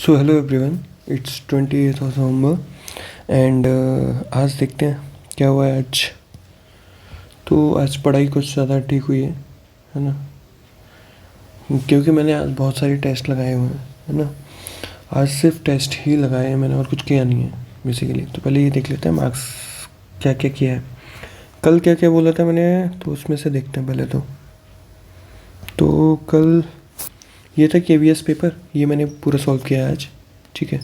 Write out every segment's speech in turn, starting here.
So hello everyone, it's 28th of November and आज देखते हैं क्या हुआ है आज। तो आज पढ़ाई कुछ ज़्यादा ठीक हुई है ना, क्योंकि मैंने आज बहुत सारे टेस्ट लगाए हुए हैं, है ना। आज सिर्फ टेस्ट ही लगाए हैं मैंने और कुछ किया नहीं है बेसिकली। तो पहले ये देख लेते हैं मार्क्स क्या क्या किया है, कल क्या क्या बोला था मैंने, तो उसमें से देखते हैं पहले। तो कल ये था KVS पेपर, ये मैंने पूरा सॉल्व किया है आज, ठीक है।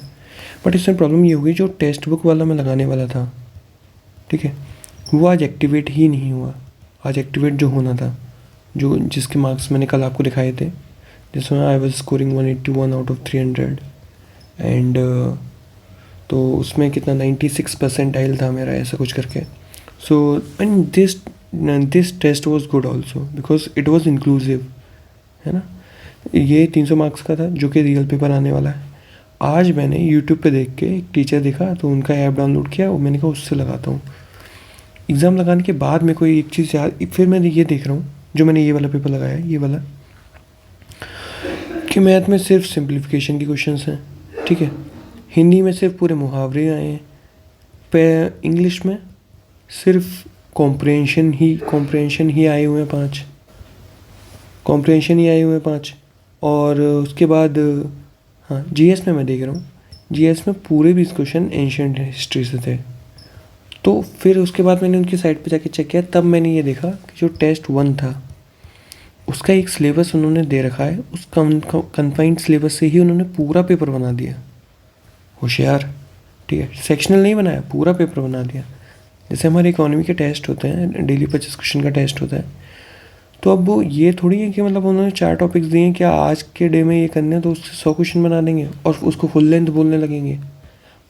बट इसमें प्रॉब्लम ये हुई, जो टेक्स्ट बुक वाला मैं लगाने वाला था, ठीक है, वो आज एक्टिवेट ही नहीं हुआ। आज एक्टिवेट जो होना था, जो जिसके मार्क्स मैंने कल आपको दिखाए थे, जिसमें I was scoring 181 out of 300 and तो उसमें कितना 96 परसेंटाइल था मेरा, ऐसा कुछ करके। So and this test was good also because it was inclusive, है ना। ये 300 मार्क्स का था जो कि रियल पेपर आने वाला है। आज मैंने यूट्यूब पे देख के एक टीचर देखा, तो उनका ऐप डाउनलोड किया और मैंने कहा उससे लगाता हूँ। एग्ज़ाम लगाने के बाद मेरे को एक चीज़ याद, फिर मैं ये देख रहा हूँ जो मैंने ये वाला पेपर लगाया है, ये वाला, कि मैथ में सिर्फ सिंप्लीफिकेशन की क्वेश्चंस हैं, ठीक है। हिंदी में सिर्फ पूरे मुहावरे आए हैं। इंग्लिश में सिर्फ कॉम्प्रहेंशन ही आए हुए हैं 5, कॉम्प्रहेंशन ही आए हुए हैं 5। और उसके बाद हाँ, GS में मैं देख रहा हूँ, GS में पूरे 20 क्वेश्चन एंशिएंट हिस्ट्री से थे। तो फिर उसके बाद मैंने उनकी साइट पे जाके चेक किया, तब मैंने ये देखा कि जो टेस्ट 1 था उसका एक सिलेबस उन्होंने दे रखा है, उस कन्फाइंड सिलेबस से ही उन्होंने पूरा पेपर बना दिया। होशियार, ठीक है। सेक्शनल नहीं बनाया, पूरा पेपर बना दिया। जैसे हमारे इकोनॉमी के टेस्ट होते हैं, डेली 25 क्वेश्चन का टेस्ट होता है, तो अब वो ये थोड़ी है कि मतलब उन्होंने 4 टॉपिक्स दिए हैं कि आज के डे में ये करने हैं, तो उससे 100 क्वेश्चन बना देंगे और उसको फुल लेंथ बोलने लगेंगे।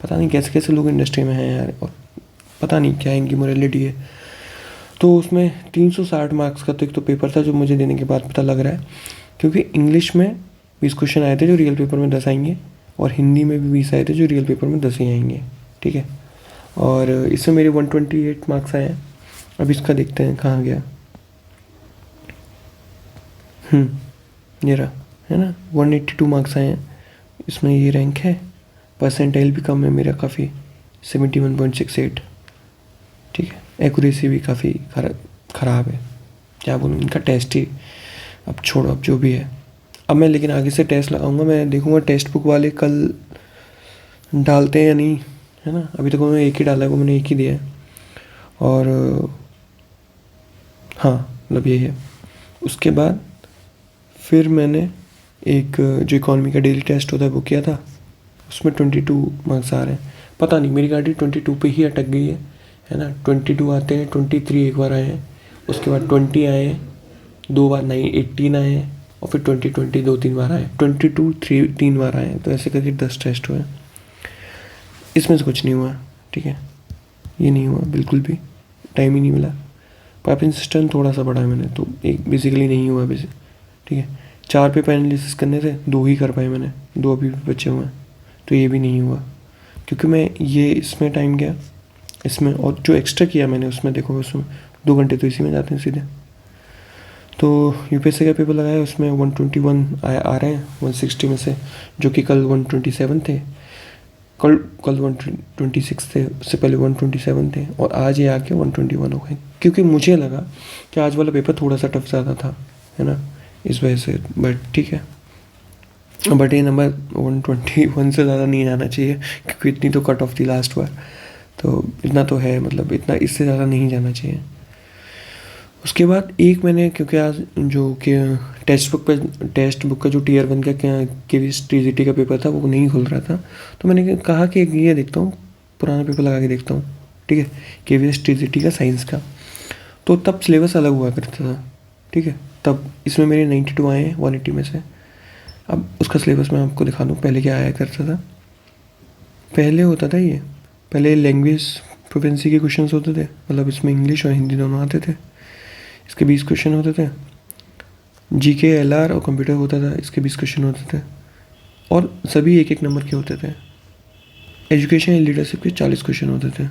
पता नहीं कैसे कैसे लोग इंडस्ट्री में हैं यार, और पता नहीं क्या इनकी मोरालिटी है। तो उसमें 360 मार्क्स का तो एक तो पेपर था, जो मुझे देने के बाद पता लग रहा है, क्योंकि इंग्लिश में 20 क्वेश्चन आए थे जो रियल पेपर में 10 आएंगे, और हिंदी में भी 20 आए थे जो रियल पेपर में 10 ही आएंगे, ठीक है। और इसमें मेरे 128 मार्क्स आए हैं। अब इसका देखते हैं कहाँ गया। ये रहा, है ना, 182 मार्क्स आए हैं। इसमें ये रैंक है, परसेंटाइल भी कम है मेरा काफ़ी, 71.68, ठीक है। एक्यूरेसी भी काफ़ी ख़राब है, क्या बोलूँ, इनका टेस्ट ही, अब छोड़ो, अब जो भी है। अब मैं लेकिन आगे से टेस्ट लगाऊंगा, मैं देखूंगा टेक्स्ट बुक वाले कल डालते हैं या नहीं, है ना। अभी तक उन्होंने एक ही डाला है, वो मैंने एक ही दिया है। और हाँ, मतलब ये है। उसके बाद फिर मैंने एक जो इकॉनमी का डेली टेस्ट होता है वो किया था, उसमें 22 मार्क्स आ रहे हैं। पता नहीं मेरी गाड़ी 22 पे ही अटक गई है ना। 22 आते हैं, 23 एक बार आए हैं, उसके बाद 20 आए हैं, 2 बार 18 आए हैं, और फिर 20 2-3 बार आए, 22 3 बार आए हैं। तो ऐसे करके 10 टेस्ट हुए। इसमें से कुछ नहीं हुआ, ठीक है, ये नहीं हुआ बिल्कुल भी, टाइम ही नहीं मिला। पाइपिंग सिस्टम थोड़ा सा पढ़ा है मैंने, तो एक बेसिकली नहीं हुआ ठीक है। 4 पेपर एनालिसिस करने थे, 2 ही कर पाए मैंने, 2 अभी भी बचे हुए हैं, तो ये भी नहीं हुआ क्योंकि मैं ये इसमें टाइम गया इसमें, और जो एक्स्ट्रा किया मैंने उसमें देखो, उसमें 2 घंटे तो इसी में जाते हैं सीधे। तो UPSC का पेपर लगाया, उसमें 121 आ रहे हैं 160 में से, जो कि कल 127 थे, कल 126 थे, उससे पहले 127 थे, और आज ये आके 121 हो गए, क्योंकि मुझे लगा कि आज वाला पेपर थोड़ा सा टफ ज़्यादा था, है ना, इस वजह से। बट ठीक है, बट ये नंबर 121 से ज़्यादा नहीं आना चाहिए, क्योंकि इतनी तो कट ऑफ थी लास्ट बार, तो इतना तो है, मतलब इतना, इससे ज़्यादा नहीं जाना चाहिए। उसके बाद एक मैंने, क्योंकि आज जो कि टेक्स्ट बुक का जो Tier 1 का KVS TGT का पेपर था वो नहीं खुल रहा था, तो मैंने कहा कि ये देखता हूँ, पुराना पेपर लगा के देखता हूँ, ठीक है, KVS TGT का साइंस का। तो तब सिलेबस अलग हुआ करता था, ठीक है। तब इसमें मेरे 92 आए हैं 180 में से। अब उसका सिलेबस मैं आपको दिखा दूँ, पहले क्या आया करता था। पहले होता था ये, पहले लैंग्वेज प्रोफेंसी के क्वेश्चन होते थे, मतलब इसमें इंग्लिश और हिंदी दोनों आते थे। इसके 20 क्वेश्चन होते थे। GK LR और कंप्यूटर होता था, इसके 20 क्वेश्चन होते थे, और सभी 1-1 नंबर के होते थे। एजुकेशन एंड लीडरशिप के 40 क्वेश्चन होते थे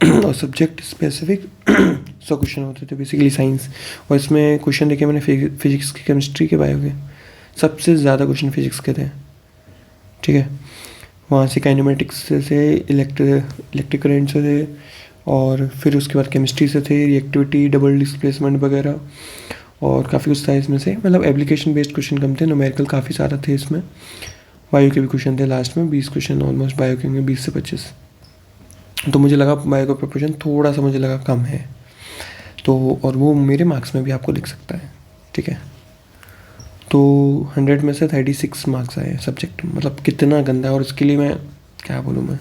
और सब्जेक्ट स्पेसिफिक 100 क्वेश्चन होते थे, बेसिकली साइंस। और इसमें क्वेश्चन देखे मैंने फिजिक्स के, केमिस्ट्री के, बायो के, सबसे ज़्यादा क्वेश्चन फिजिक्स के थे। ठीक है। वहाँ से काइनेमेटिक्स से इलेक्ट्रिक करंट से थे, और फिर उसके बाद केमिस्ट्री से थे, रिएक्टिविटी, डबल डिस्प्लेसमेंट वगैरह, और काफ़ी कुछ था इसमें से। मतलब एप्लीकेशन बेस्ड क्वेश्चन कम थे, न्यूमेरिकल काफ़ी सारा थे इसमें। बायो के भी क्वेश्चन थे लास्ट में, 20 क्वेश्चन ऑलमोस्ट बायो के होंगे, 20 से 25। तो मुझे लगा बायो का प्रोपोर्शन थोड़ा सा मुझे लगा कम है, तो और वो मेरे मार्क्स में भी आपको दिख सकता है, ठीक है। तो 100 में से 36 मार्क्स आए सब्जेक्ट में, मतलब कितना गंदा है। और इसके लिए मैं क्या बोलूँ मैं,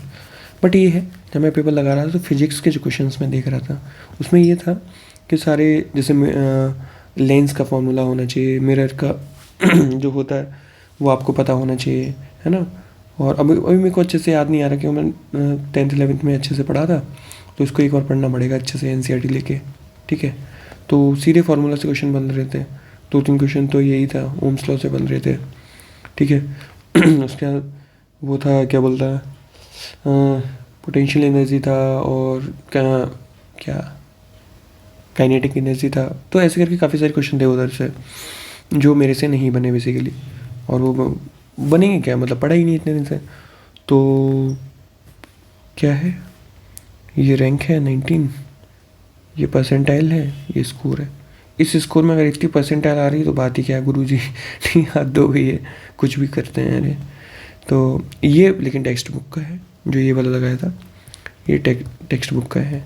बट ये है, जब मैं पेपर लगा रहा था तो फिजिक्स के जो क्वेश्चंस मैं देख रहा था उसमें ये था कि सारे जैसे लेंस का फॉर्मूला होना चाहिए, मिरर का जो होता है वो आपको पता होना चाहिए, है ना। और अभी अभी मेरे को अच्छे से याद नहीं आ रहा, क्योंकि मैं 10th 11th में अच्छे से पढ़ा था, तो इसको एक बार पढ़ना पड़ेगा अच्छे से एनसीईआरटी लेके, ठीक है। तो सीधे फार्मूला से क्वेश्चन बन रहे थे, 2-3 क्वेश्चन तो यही था, ओम्स लॉ से बन रहे थे, ठीक है। उसके बाद वो था क्या बोलता है, पोटेंशियल एनर्जी था, और क्या क्या काइनेटिक एनर्जी था। तो ऐसे करके काफ़ी सारे क्वेश्चन थे उधर से जो मेरे से नहीं बने बेसिकली, और वो बनेंगे क्या, मतलब पढ़ा ही नहीं इतने दिन से। तो क्या है, ये रैंक है 19, ये परसेंटाइल है, ये स्कोर है। इस स्कोर में अगर इतनी परसेंटाइल आ रही है तो बात ही क्या है गुरु जी। नहीं, हद हो गई है, कुछ भी करते हैं अरे। तो ये लेकिन टेक्स्ट बुक का है, जो ये वाला लगाया था ये टेक्स्ट बुक का है,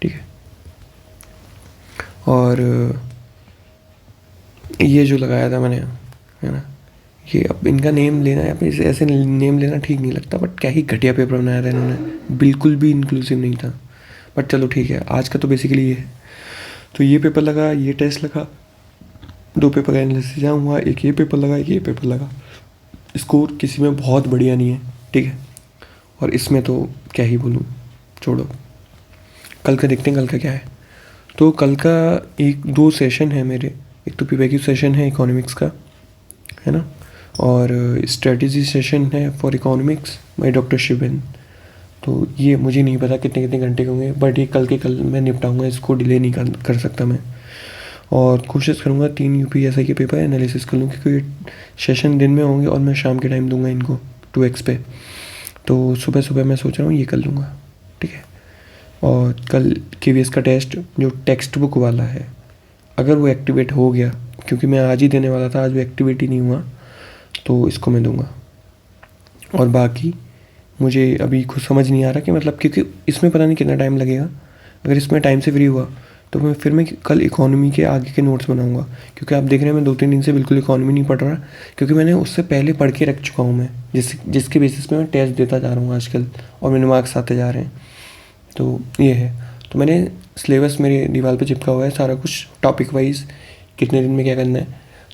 ठीक है। और ये जो लगाया था मैंने, है ना, ये अब इनका नेम लेना है, अपने ऐसे नेम लेना ठीक नहीं लगता, बट क्या ही घटिया पेपर बनाया था इन्होंने, बिल्कुल भी इंक्लूसिव नहीं था। बट चलो ठीक है, आज का तो बेसिकली ये है। तो ये पेपर लगा, ये टेस्ट लगा, 2 पेपर का एनालिसिस हुआ, एक ये पेपर लगा, एक ये पेपर लगा। स्कोर किसी में बहुत बढ़िया नहीं है, ठीक है। और इसमें तो क्या ही बोलूँ, छोड़ो, कल का देखते हैं कल का क्या है। तो कल का 1-2 सेशन है मेरे, एक तो पीवाईक्यू सेशन है इकोनॉमिक्स का, है ना, और स्ट्रेटजी सेशन है फॉर इकोनॉमिक्स बाय डॉक्टर शिवेन। तो ये मुझे नहीं पता कितने कितने घंटे के होंगे, बट ये कल के कल मैं निपटाऊंगा, इसको डिले नहीं कर सकता मैं। और कोशिश करूँगा 3 यूपीएसआई के पेपर एनालिसिस कर लूँ, क्योंकि सेशन दिन में होंगे और मैं शाम के टाइम दूंगा इनको 2x पे। तो सुबह सुबह मैं सोच रहा हूँ ये कर लूँगा, ठीक है। और कल केवीएस का टेस्ट जो टेक्स्ट बुक वाला है, अगर वो एक्टिवेट हो गया, क्योंकि मैं आज ही देने वाला था, आज वो एक्टिवेट ही नहीं हुआ, तो इसको मैं दूंगा। और बाकी मुझे अभी कुछ समझ नहीं आ रहा कि मतलब, क्योंकि इसमें पता नहीं कितना टाइम लगेगा। अगर इसमें टाइम से फ्री हुआ तो मैं कल इकोनॉमी के आगे के नोट्स बनाऊंगा, क्योंकि आप देख रहे हैं मैं 2-3 दिन से बिल्कुल इकोनॉमी नहीं पढ़ रहा, क्योंकि मैंने उससे पहले पढ़ के रख चुका हूँ मैं, जिसके बेसिस पे मैं टेस्ट देता जा रहा हूँ आजकल, और मेरे मार्क्स आते जा रहे हैं। तो ये है, तो मैंने सिलेबस मेरे दीवार पे चिपका हुआ है सारा कुछ, टॉपिक वाइज कितने दिन में क्या करना है,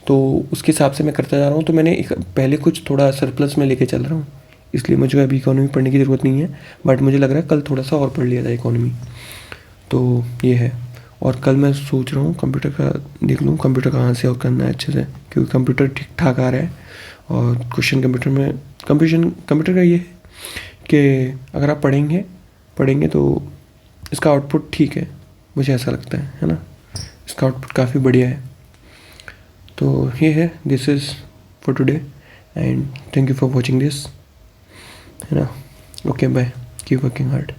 तो उसके हिसाब से मैं करता जा रहा हूँ। तो मैंने पहले कुछ थोड़ा सरप्लस में लेके चल रहा हूँ, इसलिए मुझे अभी इकोनॉमी पढ़ने की ज़रूरत नहीं है, बट मुझे लग रहा है कल थोड़ा सा और पढ़ लिया जाए इकोनॉमी। तो ये है। और कल मैं सोच रहा हूँ कंप्यूटर का देख लूँ, कंप्यूटर कहाँ से और करना है अच्छे से, क्योंकि कंप्यूटर ठीक ठाक आ रहा है। और क्वेश्चन कंप्यूटर का ये है कि अगर आप पढ़ेंगे तो इसका आउटपुट ठीक है, मुझे ऐसा लगता है ना, इसका आउटपुट काफ़ी बढ़िया है। तो ये है, this is for today and thank you for watching this, है ना। Okay bye, keep working hard.